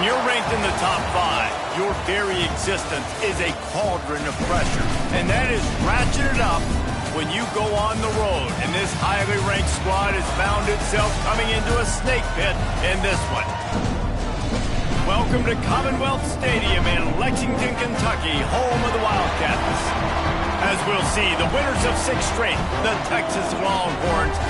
When you're ranked in the top 5, your very existence is a cauldron of pressure. And that is ratcheted up when you go on the road. And this highly ranked squad has found itself coming into a snake pit in this one. Welcome to Commonwealth Stadium in Lexington, Kentucky, home of the Wildcats. As we'll see, the winners of 6 straight, the Texas Longhorns,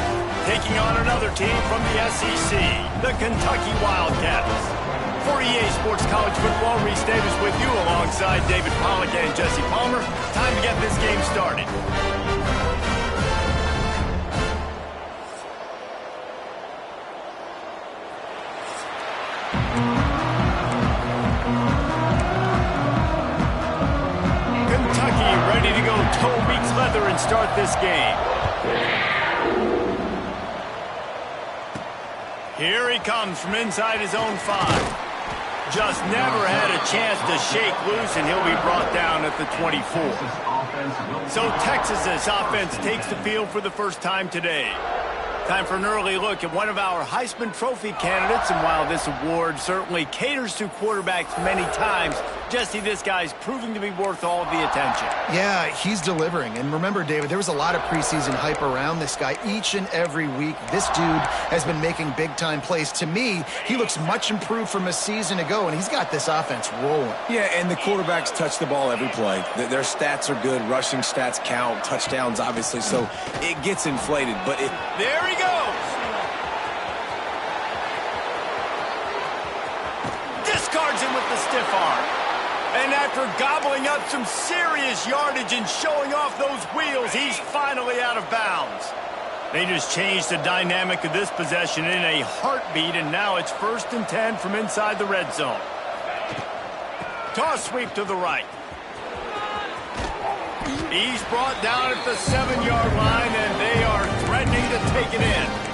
taking on another team from the SEC, the Kentucky Wildcats. For EA Sports College Football, Reese Davis with you alongside David Pollack and Jesse Palmer. Time to get this game started. Kentucky ready to go toe beats leather and start this game. Here he comes from inside his own 5. Just never had a chance to shake loose, and he'll be brought down at the 24. So Texas's offense takes the field for the first time today. Time for an early look at one of our Heisman Trophy candidates, and while this award certainly caters to quarterbacks many times, Jesse, this guy's proving to be worth all of the attention. Yeah, he's delivering. And remember, David, there was a lot of preseason hype around this guy each and every week. This dude has been making big-time plays. To me, he looks much improved from a season ago, and he's got this offense rolling. Yeah, and the quarterbacks touch the ball every play. Their stats are good. Rushing stats count. Touchdowns, obviously. So it gets inflated. But there he goes. Discards him with the stiff arm. And after gobbling up some serious yardage and showing off those wheels, he's finally out of bounds. They just changed the dynamic of this possession in a heartbeat, and now it's 1st and 10 from inside the red zone. Toss sweep to the right. He's brought down at the 7-yard line, and they are threatening to take it in.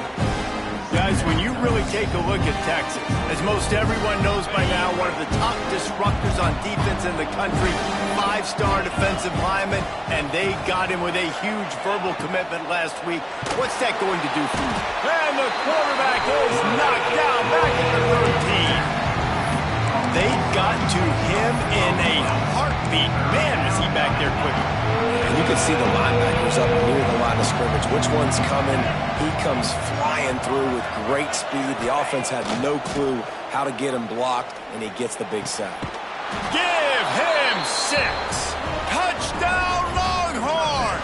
Guys, when you really take a look at Texas, as most everyone knows by now, one of the top disruptors on defense in the country, 5-star defensive lineman, and they got him with a huge verbal commitment last week. What's that going to do for you? And the quarterback is knocked down back at the 13. They got to him in a heartbeat. Man, is he back there quick. and you can see the linebackers up near the line of scrimmage. Which one's coming? He comes flying through with great speed. The offense had no clue how to get him blocked, and he gets the big sack. Give him 6. Touchdown, Longhorns!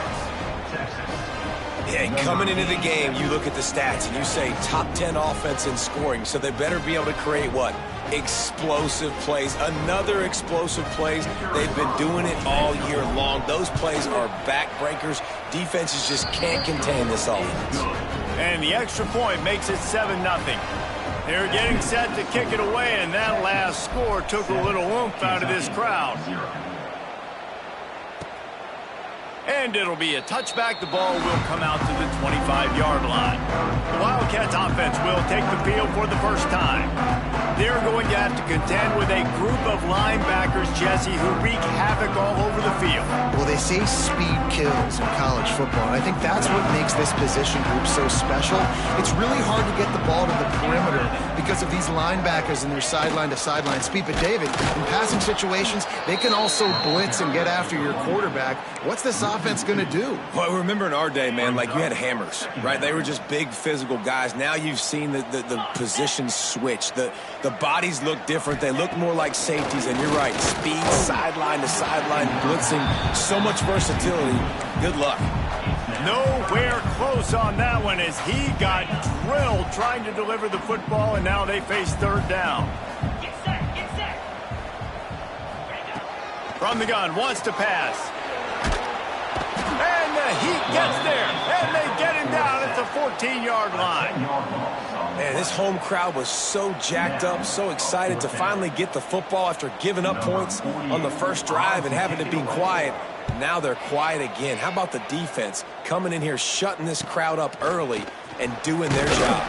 Yeah, and coming into the game, you look at the stats, and you say top 10 offense in scoring, so they better be able to create what? Explosive plays. Another explosive plays. They've been doing it all year long. Those plays are backbreakers. Defenses just can't contain this offense. And the extra point makes it 7-0. They're getting set to kick it away, and that last score took a little oomph out of this crowd. And it'll be a touchback. The ball will come out to the 25-yard line. The Wildcats offense will take the field for the first time. They're going to have to contend with a group of linebackers, Jesse, who wreak havoc all over the field. Well, they say speed kills in college football, and I think that's what makes this position group so special. It's really hard to get the ball to the perimeter because of these linebackers and their sideline-to-sideline speed. But, David, in passing situations, they can also blitz and get after your quarterback. What's this offense going to do? Well, remember in our day, man, like you had hammers, right? They were just big physical guys. Now you've seen the positions switch. The bodies look different. They look more like safeties, and you're right. Speed, sideline to sideline, blitzing, so much versatility. Good luck. Nowhere close on that one as he got drilled trying to deliver the football, and now they face third down. Get set. From the gun, wants to pass. And the heat gets there, and they get him down at the 14-yard line. Man, this home crowd was so jacked up, so excited to finally get the football after giving up points on the first drive and having to be quiet. Now they're quiet again. How about the defense coming in here, shutting this crowd up early and doing their job?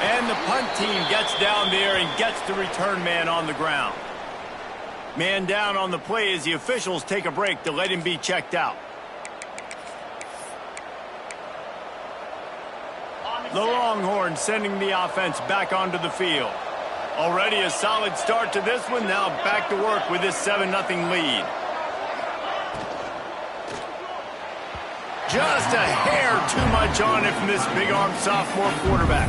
And the punt team gets down there and gets the return man on the ground. Man down on the play as the officials take a break to let him be checked out. The Longhorns sending the offense back onto the field. Already a solid start to this one. Now back to work with this 7-0 lead. Just a hair too much on it from this big-armed sophomore quarterback.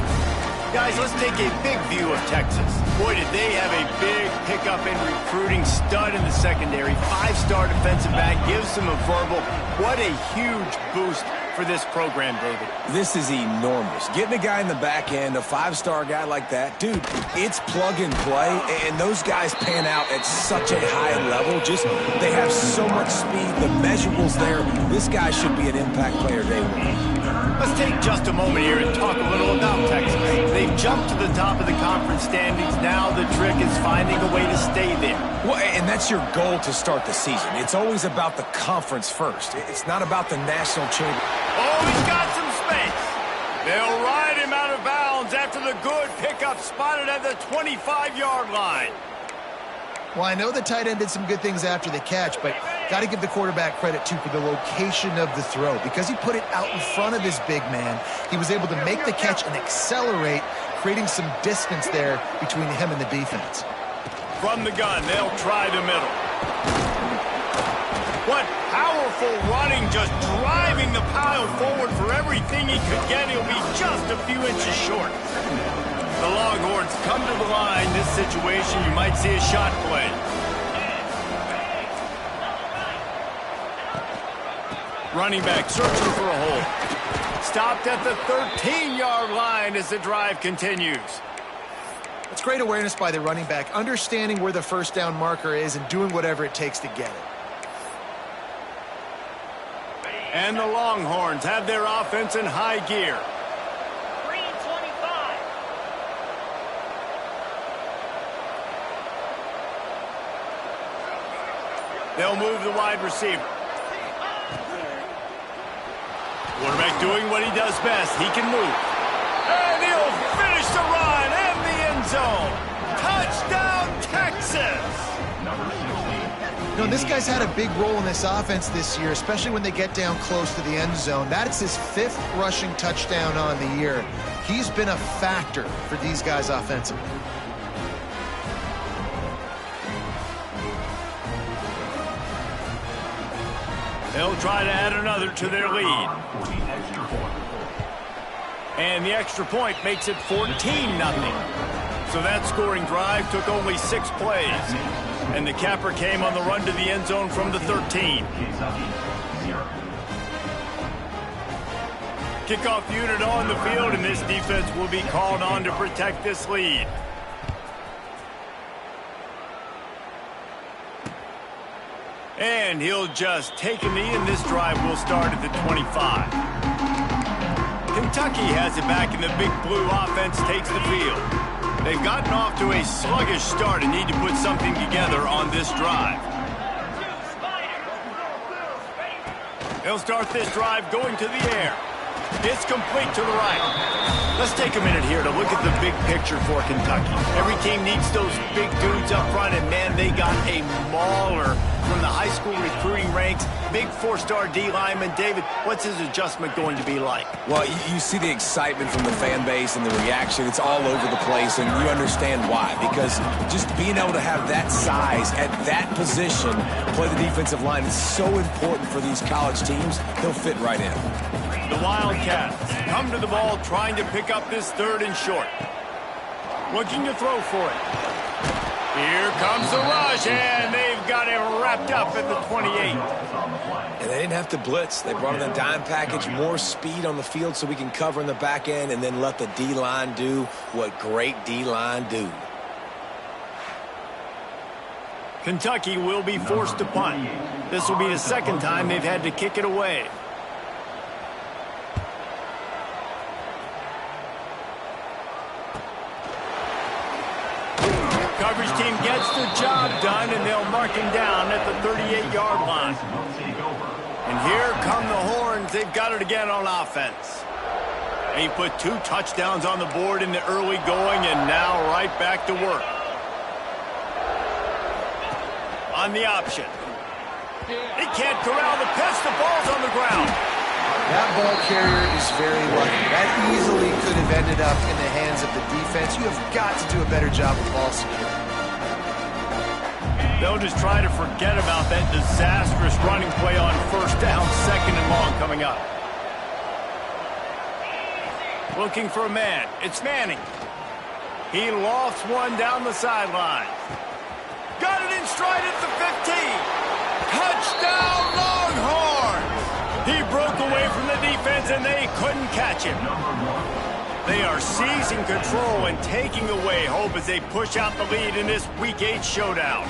Guys, let's take a big view of Texas. Boy, did they have a big pickup in recruiting. Stud in the secondary. 5-star defensive back. Gives them a verbal. What a huge boost for this program, David. This is enormous. Getting a guy in the back end, a 5-star guy like that, dude, it's plug and play, and those guys pan out at such a high level. Just, they have so much speed, the measurables there. This guy should be an impact player day one. Let's take just a moment here and talk a little about Texas. They've jumped to the top of the conference standings. Now the trick is finding a way to stay there. Well, and that's your goal to start the season. It's always about the conference first. It's not about the national championship. Oh, he's got some space. They'll ride him out of bounds after the good pickup spotted at the 25-yard line. Well, I know the tight end did some good things after the catch, but got to give the quarterback credit, too, for the location of the throw. Because he put it out in front of his big man, he was able to make the catch and accelerate, creating some distance there between him and the defense. From the gun, they'll try the middle. What powerful running, just driving the pile forward for everything he could get. He'll be just a few inches short. The Longhorns come to the line. This situation, you might see a shot play. Running back searching for a hole. Stopped at the 13-yard line as the drive continues. It's great awareness by the running back, understanding where the first down marker is and doing whatever it takes to get it. And the Longhorns have their offense in high gear. 3 and 25. They'll move the wide receiver. Quarterback doing what he does best. He can move. And he'll finish the run in the end zone. Touchdown, Texas! You know, this guy's had a big role in this offense this year, especially when they get down close to the end zone. That's his 5th rushing touchdown on the year. He's been a factor for these guys offensively. They'll try to add another to their lead. And the extra point makes it 14-0. So that scoring drive took only 6 plays. And the capper came on the run to the end zone from the 13. Kickoff unit on the field, and this defense will be called on to protect this lead. And he'll just take a knee, and this drive will start at the 25. Kentucky has it back, and the Big Blue offense takes the field. They've gotten off to a sluggish start and need to put something together on this drive. They'll start this drive going to the air. It's complete to the right. Let's take a minute here to look at the big picture for Kentucky. Every team needs those big dudes up front, and man, they got a mauler from the high school recruiting ranks. Big 4-star D lineman. David, what's his adjustment going to be like? Well, you see the excitement from the fan base and the reaction. It's all over the place, and you understand why. Because just being able to have that size at that position, play the defensive line, is so important for these college teams. They'll fit right in. The Wildcats come to the ball trying to pick up this 3rd and short. Looking to throw for it. Here comes the rush, and they've got him wrapped up at the 28. And they didn't have to blitz. They brought in a dime package, more speed on the field so we can cover in the back end and then let the D-line do what great D-line do. Kentucky will be forced to punt. This will be the 2nd time they've had to kick it away. Coverage team gets the job done, and they'll mark him down at the 38-yard line. And here come the Horns. They've got it again on offense. He put 2 touchdowns on the board in the early going, and now right back to work. On the option. He can't corral the pitch. The ball's on the ground. That ball carrier is very lucky. That easily could have ended up in the hands of the defense. You have got to do a better job of ball security. They'll just try to forget about that disastrous running play on first down, 2nd and long coming up. Looking for a man. It's Manning. He lofts one down the sideline. Got it in stride at the 15. Touchdown, Longhorns! He broke away from the defense, and they couldn't catch him. They are seizing control and taking away hope as they push out the lead in this Week 8 showdown.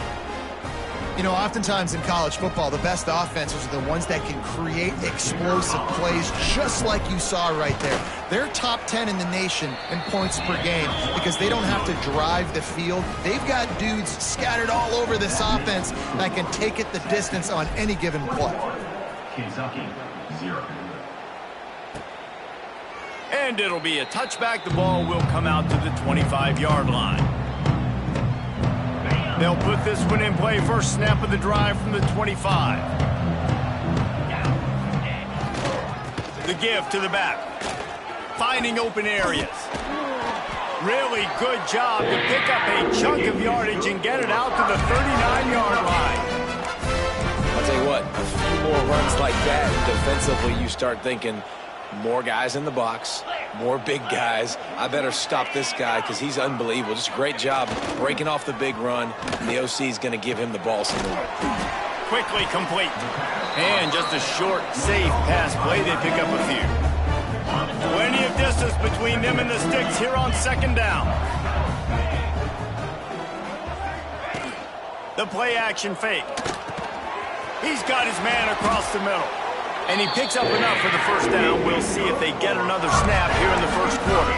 You know, oftentimes in college football, the best offenses are the ones that can create explosive plays, just like you saw right there. They're top 10 in the nation in points per game because they don't have to drive the field. They've got dudes scattered all over this offense that can take it the distance on any given play. Kentucky, 0. And it'll be a touchback. The ball will come out to the 25-yard line. They'll put this one in play. First snap of the drive from the 25. The give to the back. Finding open areas. Really good job to pick up a chunk of yardage and get it out to the 39-yard line. I'll tell you what, a few more runs like that, defensively you start thinking, more guys in the box, more big guys. I better stop this guy because he's unbelievable. Just a great job breaking off the big run, and the OC is going to give him the ball some more. Quickly complete. And just a short, safe pass play. They pick up a few. Plenty of distance between them and the sticks here on 2nd down. The play action fake. He's got his man across the middle. And he picks up enough for the first down. We'll see if they get another snap here in the first quarter.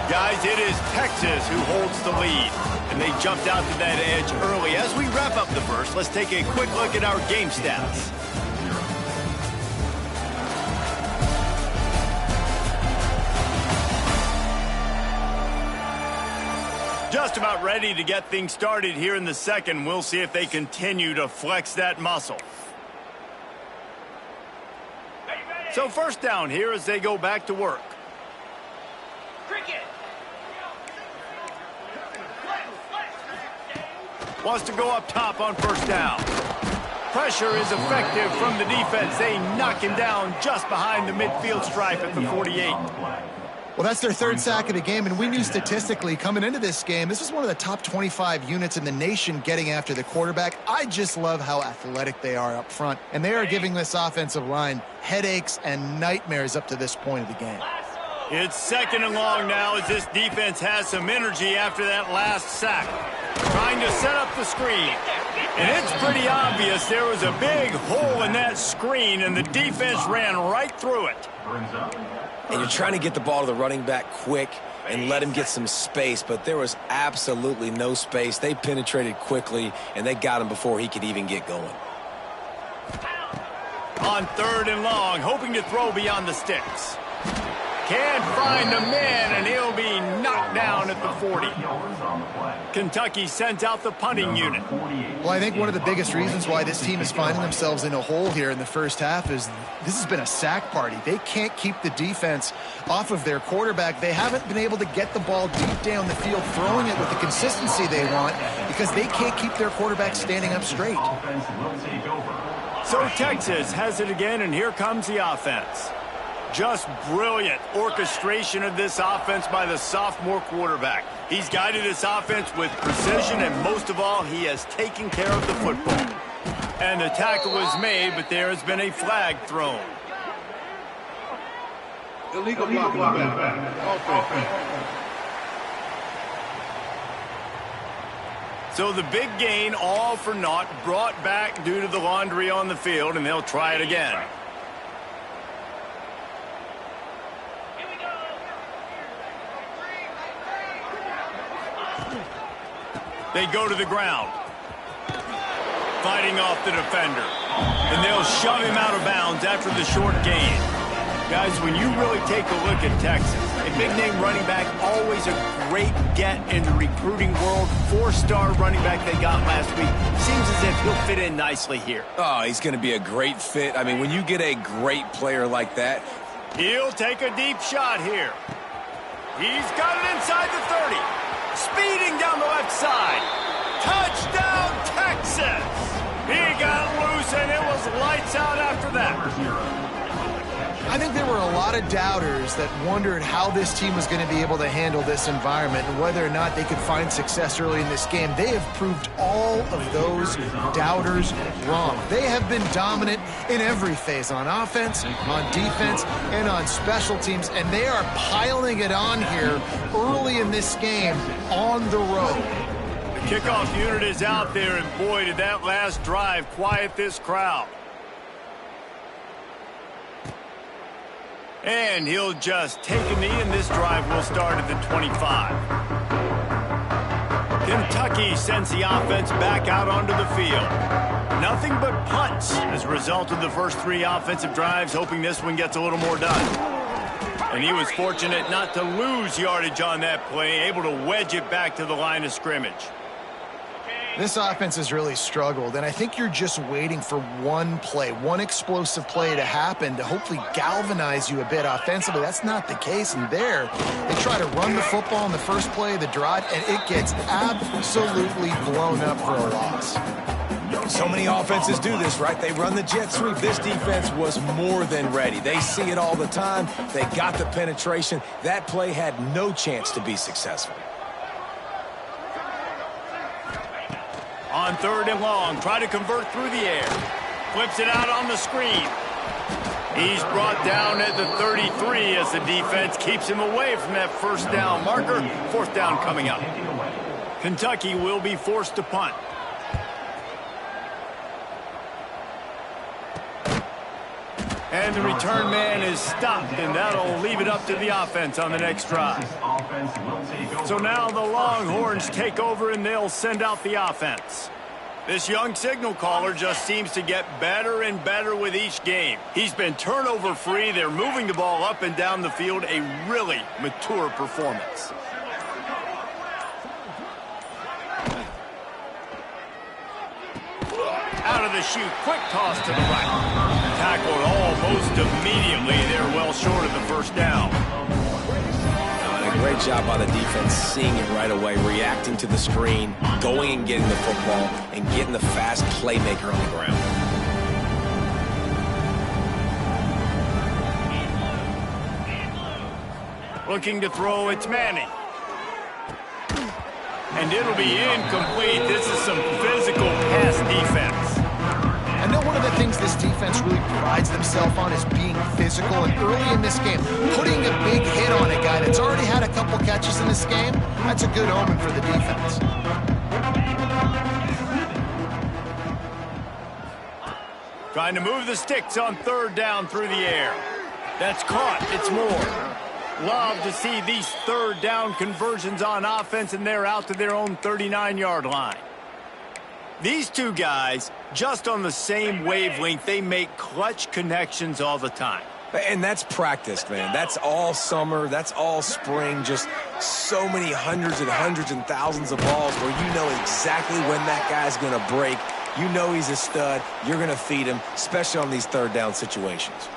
Guys, it is Texas who holds the lead. And they jumped out to that edge early. As we wrap up the first, let's take a quick look at our game stats. Just about ready to get things started here in the second. We'll see if they continue to flex that muscle. So first down here as they go back to work. Wants to go up top on first down. Pressure is effective from the defense. They knock him down just behind the midfield stripe at the 48. Well, that's their 3rd sack of the game, and we knew statistically coming into this game, this was one of the top 25 units in the nation getting after the quarterback. I just love how athletic they are up front, and they are giving this offensive line headaches and nightmares up to this point of the game. It's 2nd and long now as this defense has some energy after that last sack. Trying to set up the screen. And it's pretty obvious there was a big hole in that screen, and the defense ran right through it. And you're trying to get the ball to the running back quick and let him get some space, but there was absolutely no space. They penetrated quickly, and they got him before he could even get going. On 3rd and long, hoping to throw beyond the sticks. Can't find a man, and he'll be knocked down at the 40. Kentucky sends out the punting unit. Well, I think one of the biggest reasons why this team is finding themselves in a hole here in the first half is this has been a sack party. They can't keep the defense off of their quarterback. They haven't been able to get the ball deep down the field, throwing it with the consistency they want because they can't keep their quarterback standing up straight. So Texas has it again, and here comes the offense. Just brilliant orchestration of this offense by the sophomore quarterback. He's guided this offense with precision, and most of all, he has taken care of the football. And the tackle was made, but there has been a flag thrown. Illegal blocking back. So the big gain, all for naught, brought back due to the laundry on the field, and they'll try it again. They go to the ground. Fighting off the defender. And they'll shove him out of bounds after the short gain. Guys, when you really take a look at Texas, a big-name running back, always a great get in the recruiting world. 4-star running back they got last week. Seems as if he'll fit in nicely here. Oh, he's going to be a great fit. I mean, when you get a great player like that. He'll take a deep shot here. He's got it inside the 30. Speeding down the left side. Touchdown, Texas! He got loose, and it was lights out after that. I think there were a lot of doubters that wondered how this team was going to be able to handle this environment and whether or not they could find success early in this game. They have proved all of those doubters wrong. They have been dominant in every phase, on offense, on defense, and on special teams, and they are piling it on here early in this game on the road. The kickoff unit is out there, and boy, did that last drive quiet this crowd. And he'll just take a knee, and this drive will start at the 25. Kentucky sends the offense back out onto the field. Nothing but punts as a result of the first 3 offensive drives, hoping this one gets a little more done. And he was fortunate not to lose yardage on that play, able to wedge it back to the line of scrimmage. This offense has really struggled, and I think you're just waiting for one play, one explosive play to happen to hopefully galvanize you a bit offensively. That's not the case, and there they try to run the football in the first play of the drive, and it gets absolutely blown up for a loss. So many offenses do this, right? They run the jet sweep. This defense was more than ready. They see it all the time. They got the penetration. That play had no chance to be successful. On 3rd and long, try to convert through the air. Flips it out on the screen. He's brought down at the 33 as the defense keeps him away from that first down marker. 4th down coming up. Kentucky will be forced to punt. And the return man is stopped, and that'll leave it up to the offense on the next drive. So now the Longhorns take over, and they'll send out the offense. This young signal caller just seems to get better and better with each game. He's been turnover-free. They're moving the ball up and down the field. A really mature performance. Out of the chute, quick toss to the right. Tackled almost immediately. They're well short of the first down. A great job by the defense, seeing it right away, reacting to the screen, going and getting the football, and getting the fast playmaker on the ground. Looking to throw, it's Manning. And it'll be incomplete. This is some physical pass defense. I know one of the things this defense really prides themselves on is being physical, and early in this game, putting a big hit on a guy that's already had a couple catches in this game, that's a good omen for the defense. Trying to move the sticks on 3rd down through the air. That's caught. It's Moore. Love to see these 3rd down conversions on offense, and they're out to their own 39-yard line. These two guys, just on the same wavelength, they make clutch connections all the time. And that's practiced, man. That's all summer. That's all spring. Just so many hundreds and thousands of balls where you know exactly when that guy's going to break. You know he's a stud. You're going to feed him, especially on these 3rd down situations.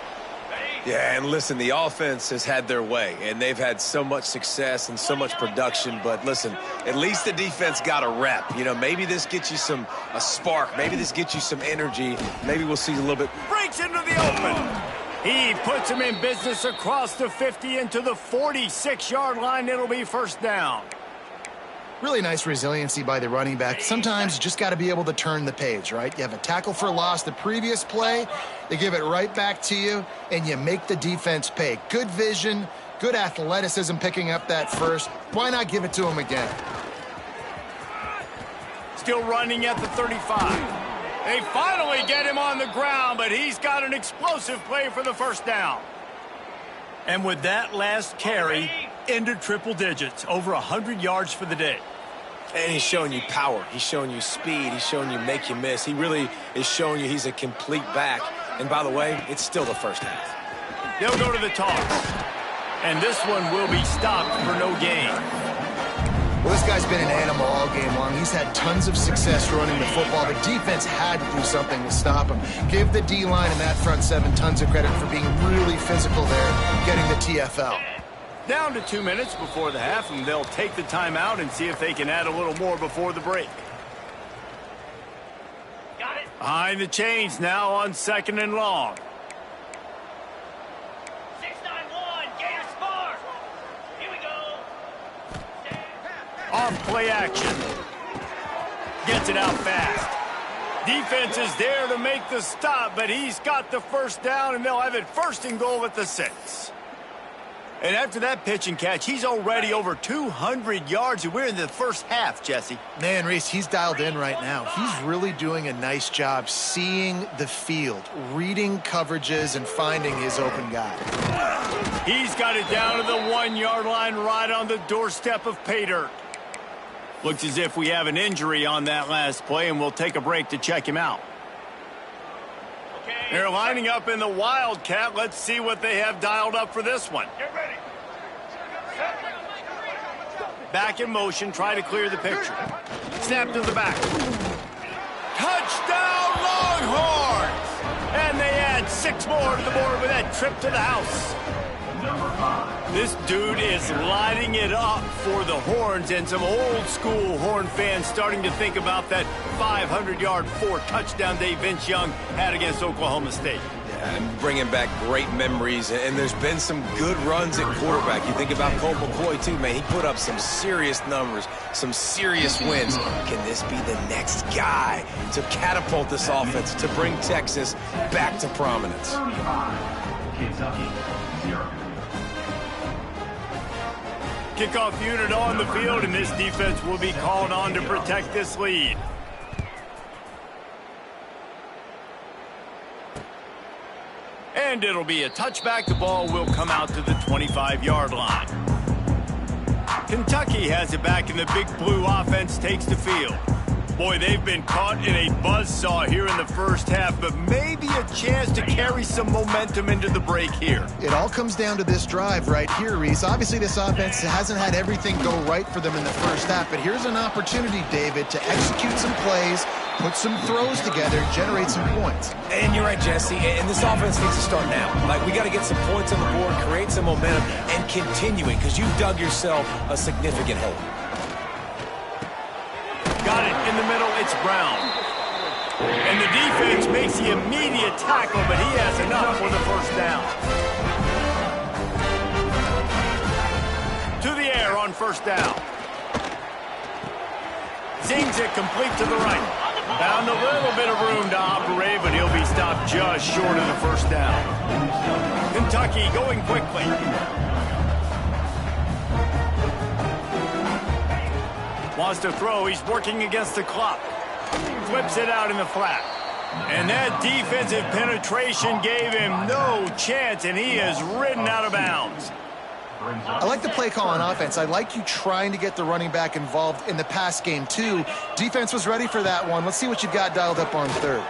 Yeah, and listen, the offense has had their way, and they've had so much success and so much production. But listen, at least the defense got a rep. You know, maybe this gets you a spark. Maybe this gets you some energy. Maybe we'll see a little bit. Breaks into the open. He puts him in business across the 50 into the 46-yard line. It'll be 1st down. Really nice resiliency by the running back. Sometimes you just got to be able to turn the page, right? You have a tackle for loss the previous play, they give it right back to you, and you make the defense pay. Good vision, good athleticism picking up that first. Why not give it to him again? Still running at the 35. They finally get him on the ground, but he's got an explosive play for the 1st down. And with that last carry, into triple digits, over 100 yards for the day. And he's showing you power. He's showing you speed. He's showing you make you miss. He really is showing you he's a complete back. And by the way, it's still the 1st half. They'll go to the toss. And this one will be stopped for no gain. Well, this guy's been an animal all game long. He's had tons of success running the football. The defense had to do something to stop him. Give the D-line and that front seven tons of credit for being really physical there, getting the TFL. Down to 2 minutes before the half, and they'll take the timeout and see if they can add a little more before the break. Got it. Behind the chains now on 2nd and long. 6-9-1. Gator score. Here we go. Off play action. Gets it out fast. Defense is there to make the stop, but he's got the first down, and they'll have it 1st and goal at the 6. And after that pitch and catch, he's already over 200 yards, and we're in the first half, Jesse. Man, Reese, he's dialed in right now. He's really doing a nice job seeing the field, reading coverages, and finding his open guy. He's got it down to the 1-yard line right on the doorstep of pay dirt. Looks as if we have an injury on that last play, and we'll take a break to check him out. They're lining up in the Wildcat. Let's see what they have dialed up for this one. Get ready. Back in motion, try to clear the picture. Snap to the back. Touchdown, Longhorns! And they add 6 more to the board with that trip to the house. This dude is lighting it up for the Horns, and some old-school Horn fans starting to think about that 500-yard 4-touchdown day Vince Young had against Oklahoma State. And bringing back great memories, and there's been some good runs at quarterback. You think about Colt McCoy, too, man. He put up some serious numbers, some serious wins. Can this be the next guy to catapult this offense, to bring Texas back to prominence? 35, Kentucky, 0. Kickoff unit on the field, and this defense will be called on to protect this lead. And it'll be a touchback. The ball will come out to the 25-yard line. Kentucky has it back, and the Big Blue offense takes the field. Boy, they've been caught in a buzzsaw here in the first half, but maybe a chance to carry some momentum into the break here. It all comes down to this drive right here, Reese. Obviously, this offense hasn't had everything go right for them in the first half, but here's an opportunity, David, to execute some plays, put some throws together, generate some points. And you're right, Jesse, and this offense needs to start now. Like, we got to get some points on the board, create some momentum, and continue it, because you've dug yourself a significant hole. Got it in the middle, it's Brown. And the defense makes the immediate tackle, but he has enough for the first down. To the air on first down. Zings it complete to the right. Found a little bit of room to operate, but he'll be stopped just short of the first down. Kentucky going quickly. Wants to throw. He's working against the clock. Flips it out in the flat. And that defensive penetration gave him no chance, and he is ridden out of bounds. I like the play call on offense. I like you trying to get the running back involved in the pass game, too. Defense was ready for that one. Let's see what you've got dialed up on third.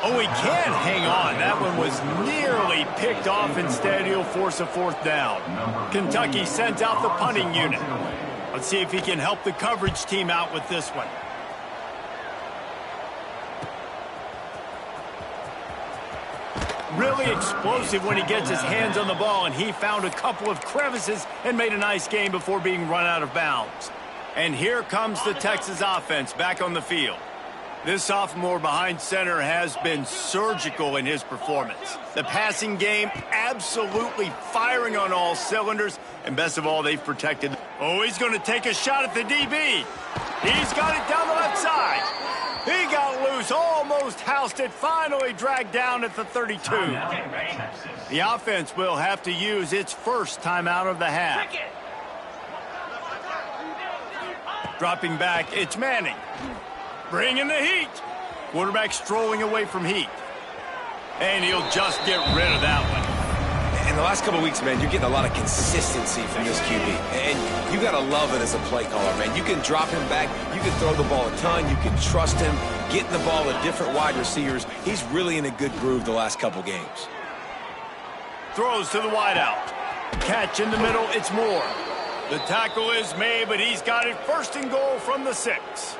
Oh, he can't hang on. That one was nearly picked off. Instead, he'll force a 4th down. Kentucky sent out the punting unit. Let's see if he can help the coverage team out with this one. Really explosive when he gets his hands on the ball, and he found a couple of crevices and made a nice game before being run out of bounds. And here comes the Texas offense back on the field. This sophomore behind center has been surgical in his performance. The passing game absolutely firing on all cylinders, and best of all, they've protected. Oh, he's going to take a shot at the DB. He's got it down the left side. He got loose, almost housed it, finally dragged down at the 32. The offense will have to use its first timeout of the half. Dropping back, it's Manning. Bringing the heat. Quarterback strolling away from heat. And he'll just get rid of that one. In the last couple of weeks, man, you're getting a lot of consistency from this QB. And you got to love it as a play caller, man. You can drop him back. You can throw the ball a ton. You can trust him. Getting the ball to different wide receivers. He's really in a good groove the last couple games. Throws to the wideout. Catch in the middle, it's Moore. The tackle is made, but he's got it first and goal from the 6.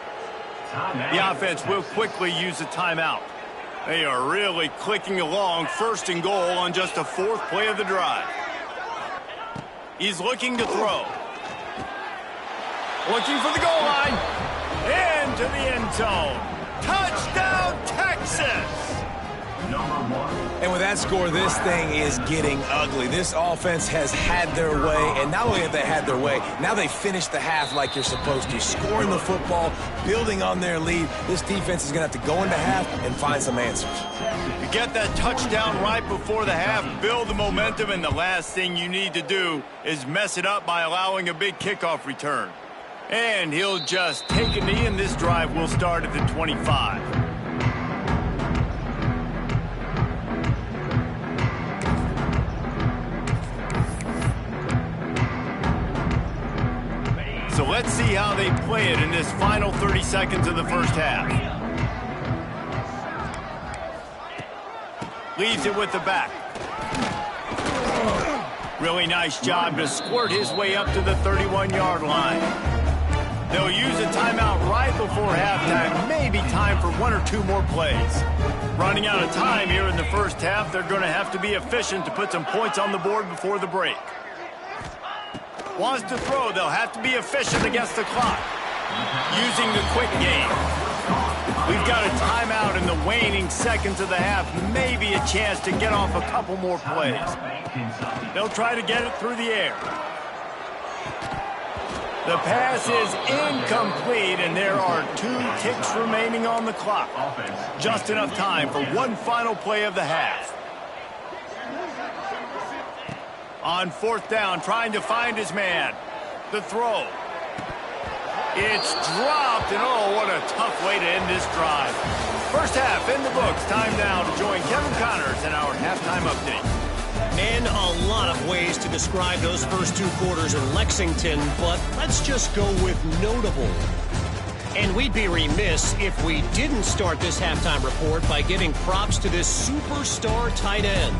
The offense will quickly use a timeout. They are really clicking along, first and goal on just the 4th play of the drive. He's looking to throw. Looking for the goal line. Into the end zone. Touchdown, Texas! And with that score, this thing is getting ugly. This offense has had their way, and not only have they had their way, now they finished the half like you're supposed to, scoring the football, building on their lead. This defense is going to have to go into half and find some answers. You get that touchdown right before the half, build the momentum, and the last thing you need to do is mess it up by allowing a big kickoff return. And he'll just take a knee, and this drive will start at the 25. So let's see how they play it in this final 30 seconds of the first half. Leaves it with the back. Really nice job to squirt his way up to the 31-yard line. They'll use a timeout right before halftime. Maybe time for 1 or 2 more plays. Running out of time here in the first half, they're going to have to be efficient to put some points on the board before the break. Wants to throw, they'll have to be efficient against the clock. Using the quick game. We've got a timeout in the waning seconds of the half. Maybe a chance to get off a couple more plays. They'll try to get it through the air. The pass is incomplete, and there are 2 ticks remaining on the clock. Just enough time for one final play of the half. On 4th down, trying to find his man. The throw. It's dropped, and oh, what a tough way to end this drive. First half in the books. Time now to join Kevin Connors in our halftime update. And a lot of ways to describe those first 2 quarters in Lexington, but let's just go with notable. And we'd be remiss if we didn't start this halftime report by giving props to this superstar tight end.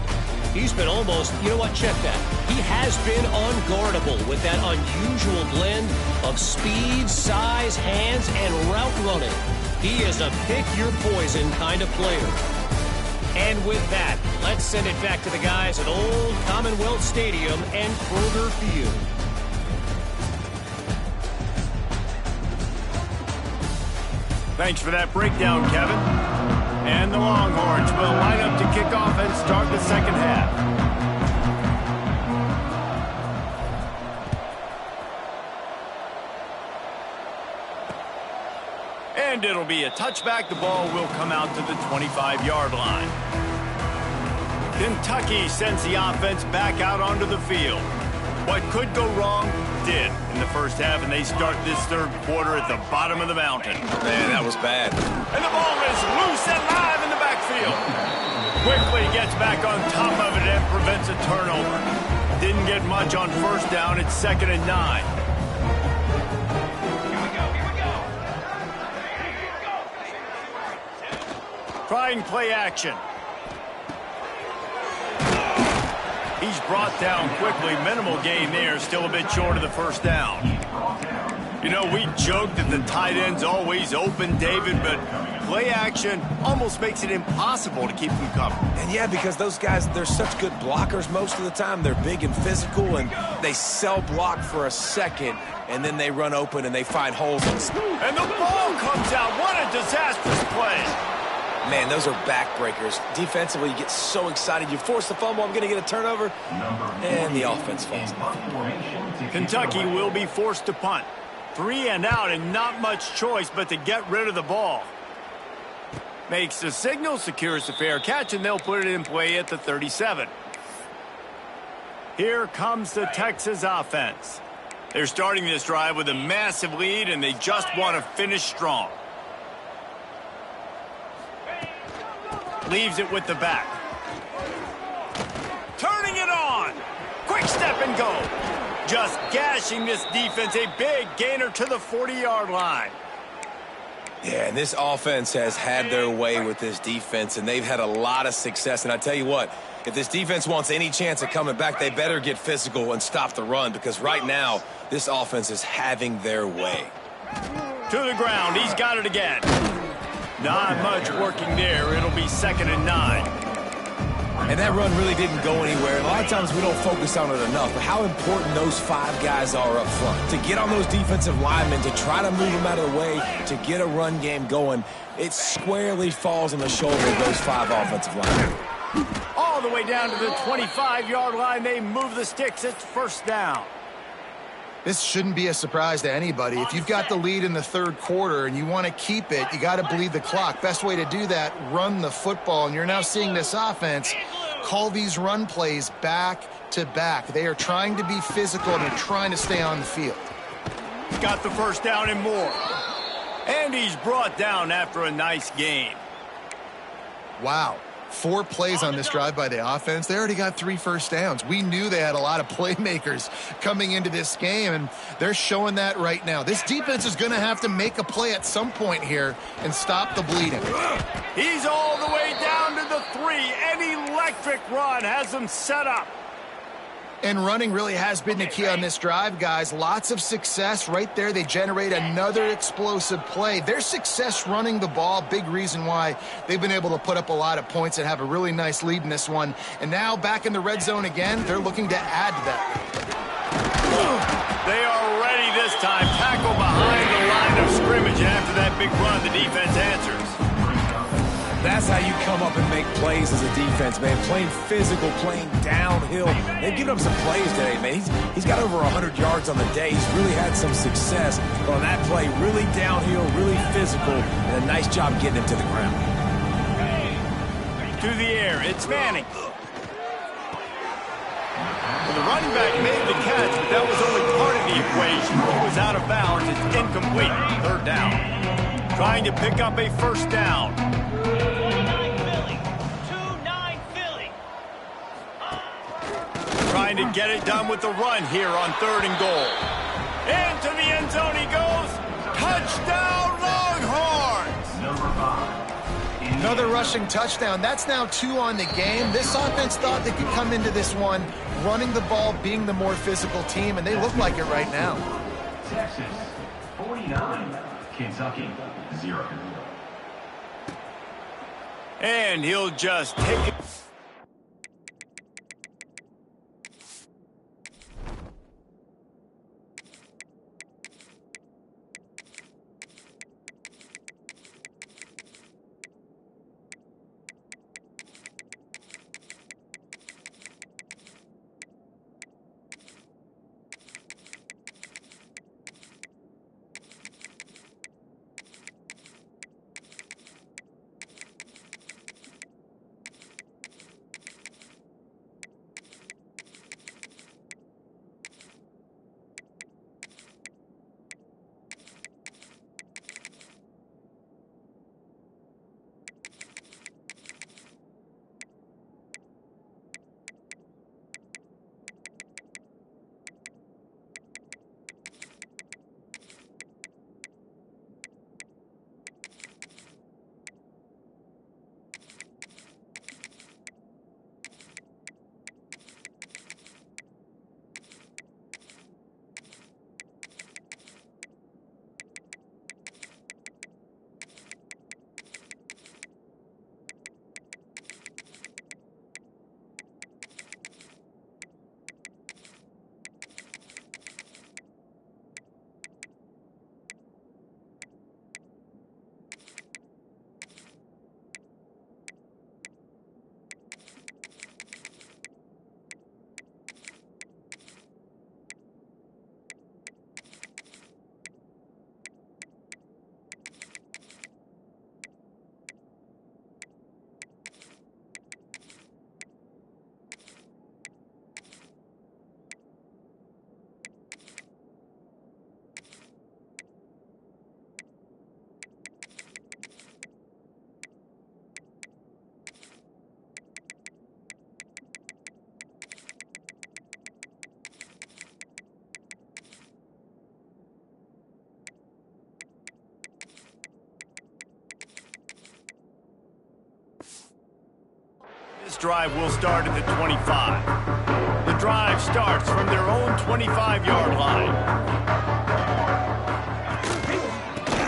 He's been almost, you know what, check that. He has been unguardable with that unusual blend of speed, size, hands, and route running. He is a pick-your-poison kind of player. And with that, let's send it back to the guys at Old Commonwealth Stadium and Kroger Field. Thanks for that breakdown, Kevin. And the Longhorns will line up to kick off and start the second half. And it'll be a touchback. The ball will come out to the 25-yard line. Kentucky sends the offense back out onto the field. What could go wrong did in the first half, and they start this third quarter at the bottom of the mountain. Man, that was bad. And the ball is loose and live in the backfield. Quickly gets back on top of it and prevents a turnover. Didn't get much on first down. It's 2nd and 9. Trying play action. He's brought down quickly. Minimal gain there. Still a bit short of the first down. You know, we joke that the tight end's always open, David, but play action almost makes it impossible to keep them covered. And yeah, because those guys, they're such good blockers most of the time. They're big and physical, and they sell block for a second, and then they run open and they find holes. And the ball comes out. What a disastrous play. Man, those are backbreakers. Defensively, you get so excited. You force the fumble, I'm going to get a turnover, and the offense falls. Kentucky will be forced to punt. 3 and out, and not much choice but to get rid of the ball. Makes the signal, secures the fair catch, and they'll put it in play at the 37. Here comes the Texas offense. They're starting this drive with a massive lead, and they just want to finish strong. Leaves it with the back. Turning it on. Quick step and go. Just gashing this defense. A big gainer to the 40-yard line. Yeah, and this offense has had their way with this defense, and they've had a lot of success. And I tell you what, if this defense wants any chance of coming back, they better get physical and stop the run, because right now, this offense is having their way. To the ground, he's got it again. Not much working there. It'll be 2nd and 9. And that run really didn't go anywhere. A lot of times we don't focus on it enough, but how important those 5 guys are up front. To get on those defensive linemen, to try to move them out of the way, to get a run game going, it squarely falls on the shoulder of those 5 offensive linemen. All the way down to the 25-yard line, they move the sticks. It's 1st down. This shouldn't be a surprise to anybody. If you've got the lead in the 3rd quarter and you want to keep it, you got to bleed the clock. Best way to do that, run the football. And you're now seeing this offense call these run plays back to back. They are trying to be physical and they're trying to stay on the field. Got the 1st down and more. And he's brought down after a nice game. Wow. 4 plays on this drive by the offense. They already got 3 first downs. We knew they had a lot of playmakers coming into this game, and they're showing that right now. This defense is going to have to make a play at some point here and stop the bleeding. He's all the way down to the 3. An electric run has them set up. And running really has been the key on this drive, guys. Lots of success right there. They generate another explosive play. Their success running the ball, big reason why they've been able to put up a lot of points and have a really nice lead in this one. And now back in the red zone again, they're looking to add to that. They are ready this time. Tackle behind the line of scrimmage. And after that big run, the defense answers. That's how you come up and make plays as a defense, man. Playing physical, playing downhill. They've given up some plays today, man. He's got over 100 yards on the day. He's really had some success. But on that play, really downhill, really physical, and a nice job getting him to the ground. To the air, it's Manning. Well, the running back made the catch, but that was only part of the equation. He was out of bounds. It's incomplete. 3rd down. Trying to pick up a 1st down. Trying to get it done with the run here on 3rd and goal. Into the end zone he goes. Touchdown, Longhorns! Number 5. Another rushing touchdown. That's now 2 on the game. This offense thought they could come into this one running the ball, being the more physical team, and they look like it right now. Texas 49. Kentucky 0. And he'll just take it. Offense drive will start at the 25. The drive starts from their own 25-yard line.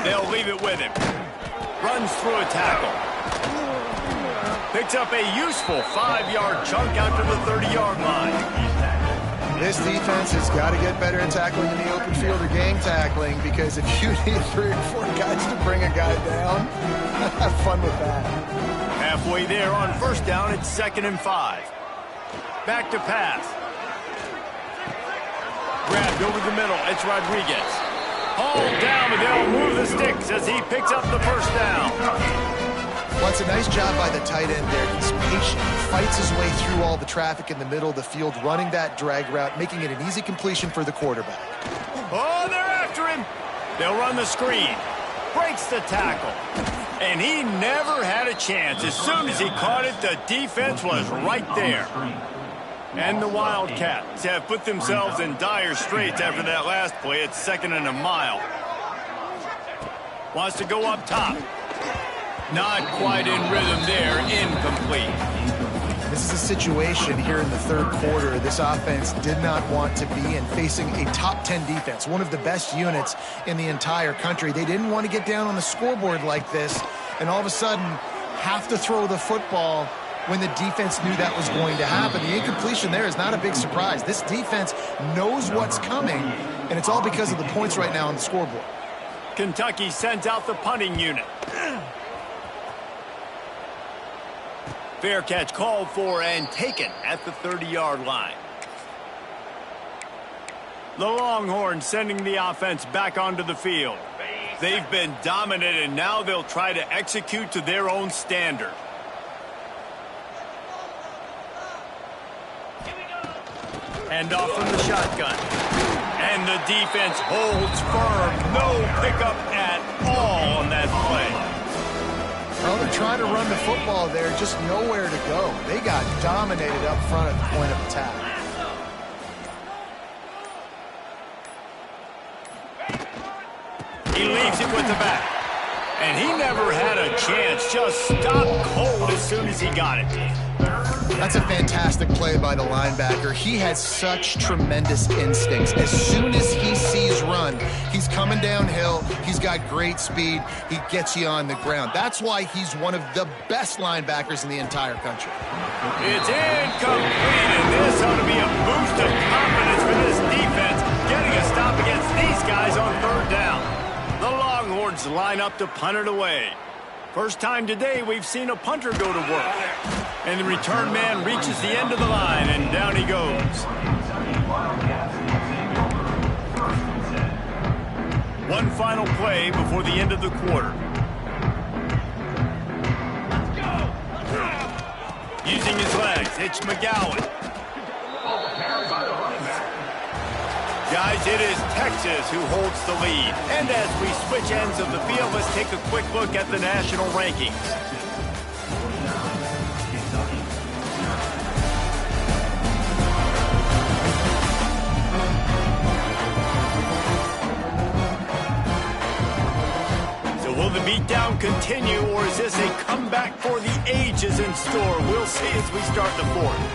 They'll leave it with him. Runs through a tackle. Picks up a useful 5-yard chunk out to the 30-yard line. This defense has got to get better at tackling in the open field or gang tackling, because if you need 3 or 4 guys to bring a guy down, have fun with that. Halfway there on first down, it's 2nd and 5. Back to pass. Grabbed over the middle, it's Rodriguez. Hauled down, but they'll move the sticks as he picks up the first down. Well, it's a nice job by the tight end there. He's patient. He fights his way through all the traffic in the middle of the field, running that drag route, making it an easy completion for the quarterback. Oh, they're after him. They'll run the screen. Breaks the tackle. And he never had a chance. As soon as he caught it, the defense was right there. And the Wildcats have put themselves in dire straits after that last play. It's 2nd and a mile. Wants to go up top. Not quite in rhythm there. Incomplete. This is a situation here in the third quarter this offense did not want to be in, facing a top 10 defense, one of the best units in the entire country. They didn't want to get down on the scoreboard like this and all of a sudden have to throw the football when the defense knew that was going to happen. The incompletion there is not a big surprise. This defense knows what's coming, and it's all because of the points right now on the scoreboard. Kentucky sends out the punting unit. Fair catch called for and taken at the 30-yard line. The Longhorns sending the offense back onto the field. They've been dominant, and now they'll try to execute to their own standard. Hand off from the shotgun. And the defense holds firm. No pickup at all on that play. Well, they're trying to run the football there, just nowhere to go. They got dominated up front at the point of attack. He leaves it with the back. And he never had a chance. Just stopped cold as soon as he got it. That's a fantastic play by the linebacker. He has such tremendous instincts. As soon as he sees run, he's coming downhill. He's got great speed. He gets you on the ground. That's why he's one of the best linebackers in the entire country. It's incomplete, and this ought to be a boost of confidence for this defense, getting a stop against these guys on 3rd down. The Longhorns line up to punt it away. First time today we've seen a punter go to work. And the return man reaches the end of the line, and down he goes. One final play before the end of the quarter. Using his legs, it's McGowan. Guys, it is Texas who holds the lead. And as we switch ends of the field, let's take a quick look at the national rankings. Will the beatdown continue, or is this a comeback for the ages in store? We'll see as we start the 4th.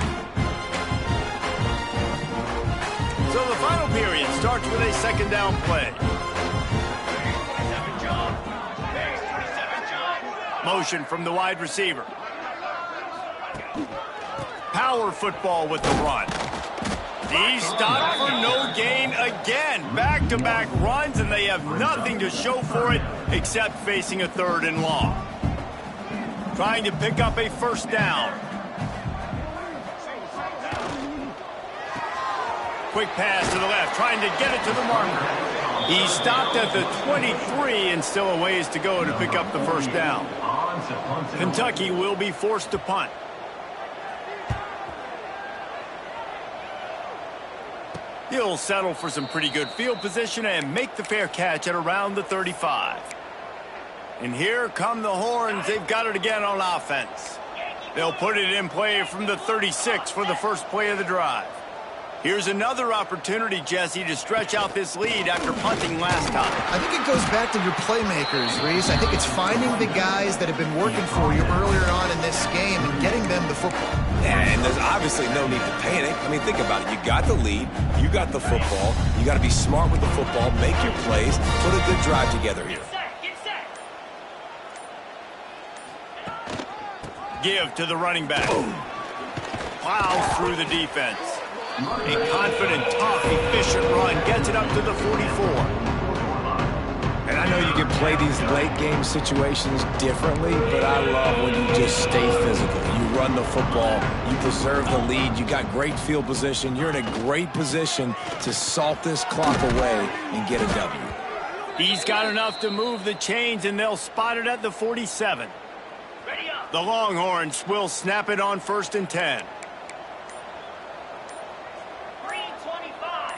So the final period starts with a 2nd down play. Motion from the wide receiver. Power football with the run. He stopped for no gain again. Back-to-back runs, and they have nothing to show for it except facing a 3rd and long. Trying to pick up a 1st down. Quick pass to the left, trying to get it to the marker. He stopped at the 23 and still a ways to go to pick up the 1st down. Kentucky will be forced to punt. He'll settle for some pretty good field position and make the fair catch at around the 35. And here come the Horns. They've got it again on offense. They'll put it in play from the 36 for the first play of the drive. Here's another opportunity, Jesse, to stretch out this lead after punting last time. I think it goes back to your playmakers, Reese. I think it's finding the guys that have been working for you earlier on in this game and getting them the football. And there's obviously no need to panic. I mean, think about it. You got the lead. You got the football. You got to be smart with the football. Make your plays. Put a good drive together here. Get set. Give to the running back. Plows through the defense. A confident, tough, efficient run gets it up to the 44. And I know you can play these late game situations differently, but I love when you just stay physical. You run the football, you preserve the lead, you got great field position, you're in a great position to salt this clock away and get a W. He's got enough to move the chains, and they'll spot it at the 47. Ready up. The Longhorns will snap it on 1st and 10. Green 25.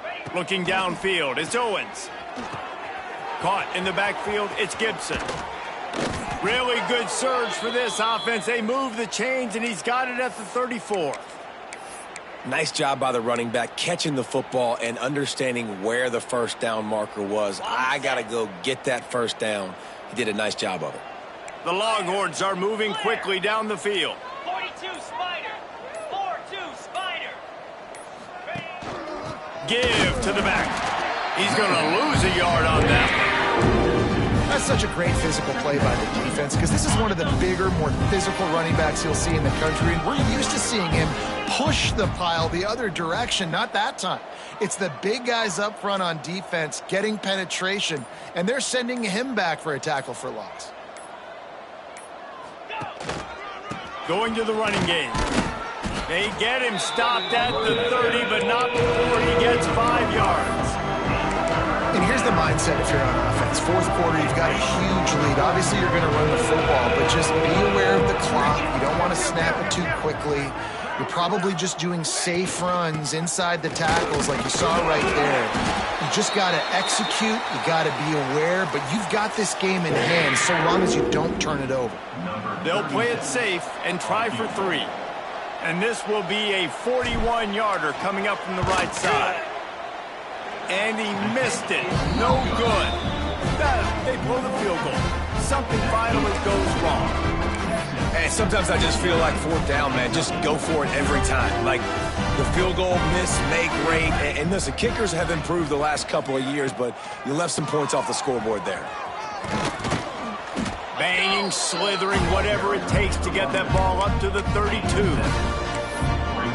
Ready. Looking downfield, it's Owens. Caught in the backfield, it's Gibson. Really good surge for this offense. They move the chains, and he's got it at the 34th. Nice job by the running back catching the football and understanding where the first down marker was. I got to go get that first down. He did a nice job of it. The Longhorns are moving quickly down the field. 42 Spider. 4-2 Spider. Ready. Give to the back. He's going to lose a yard on that. That's such a great physical play by the defense because this is one of the bigger, more physical running backs you'll see in the country, and we're used to seeing him push the pile the other direction. Not that time. It's the big guys up front on defense getting penetration, and they're sending him back for a tackle for loss. Going to the running game. They get him stopped at the 30, but not before he gets 5 yards. And here's the mindset if you're on offense. Fourth quarter, you've got a huge lead. Obviously, you're going to run the football, but just be aware of the clock. You don't want to snap it too quickly. You're probably just doing safe runs inside the tackles like you saw right there. You just got to execute. You got to be aware, but you've got this game in hand so long as you don't turn it over. They'll play it safe and try for 3. And this will be a 41-yarder coming up from the right side. And he missed it. No good. They blow the field goal. Something finally goes wrong. And sometimes I just feel like 4th down, man. Just go for it every time. Like the field goal, miss, make, rate. And listen, kickers have improved the last couple of years, but you left some points off the scoreboard there. Banging, slithering, whatever it takes to get that ball up to the 32.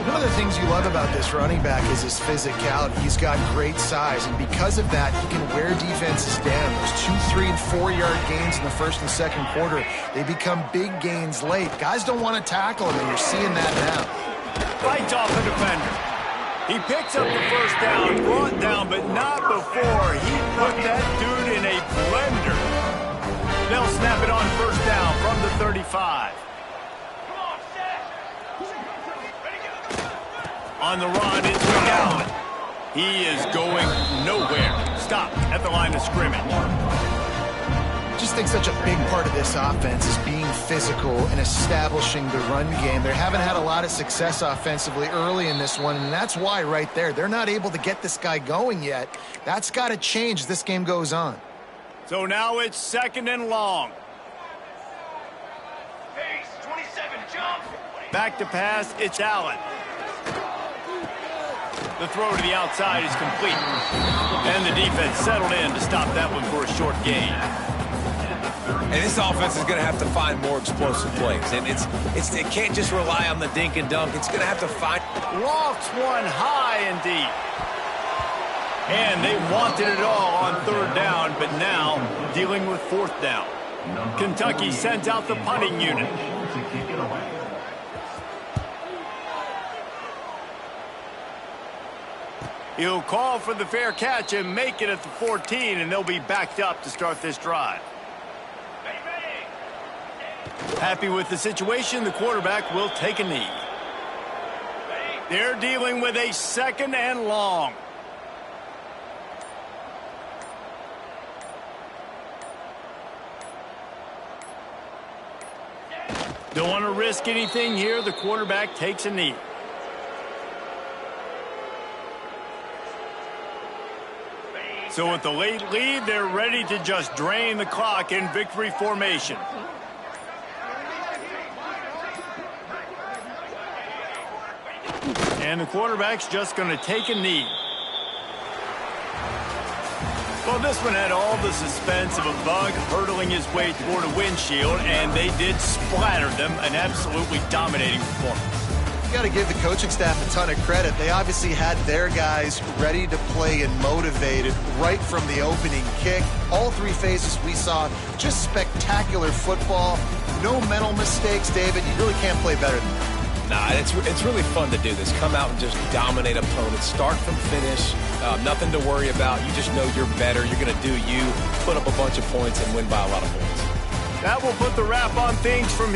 One of the things you love about this running back is his physicality. He's got great size, and because of that, he can wear defenses down. Those 2, 3, and 4-yard gains in the first and second quarter, they become big gains late. Guys don't want to tackle him, and you're seeing that now. Fights off a defender. He picks up the first down, brought down, but not before he put that dude in a blender. They'll snap it on 1st down from the 35. On the run, it's McGowan. He is going nowhere. Stopped at the line of scrimmage. Just think such a big part of this offense is being physical and establishing the run game. They haven't had a lot of success offensively early in this one, and that's why right there. They're not able to get this guy going yet. That's got to change as this game goes on. So now it's 2nd and long. Pace 27 jump. Back to pass, it's Allen. The throw to the outside is complete. And the defense settled in to stop that one for a short gain. And this offense is going to have to find more explosive plays. And it can't just rely on the dink and dunk. It's going to have to find... Lofts one high and deep. And they wanted it all on 3rd down, but now dealing with 4th down. Kentucky sends out the punting unit. To kick it away. He'll call for the fair catch and make it at the 14, and they'll be backed up to start this drive. Happy with the situation, the quarterback will take a knee. They're dealing with a 2nd and long. Don't want to risk anything here. The quarterback takes a knee. So with the late lead, they're ready to just drain the clock in victory formation. And the quarterback's just going to take a knee. Well, this one had all the suspense of a bug hurtling his way toward a windshield, and they did splatter them. An absolutely dominating performance. You got to give the coaching staff a ton of credit. They obviously had their guys ready to play and motivated right from the opening kick. All three phases we saw, just spectacular football. No mental mistakes, David. You really can't play better than that. Nah, it's really fun to do this. Come out and just dominate opponents. Start from finish. Nothing to worry about. You just know you're better. You're going to do you, put up a bunch of points, and win by a lot of points. That will put the wrap on things from here.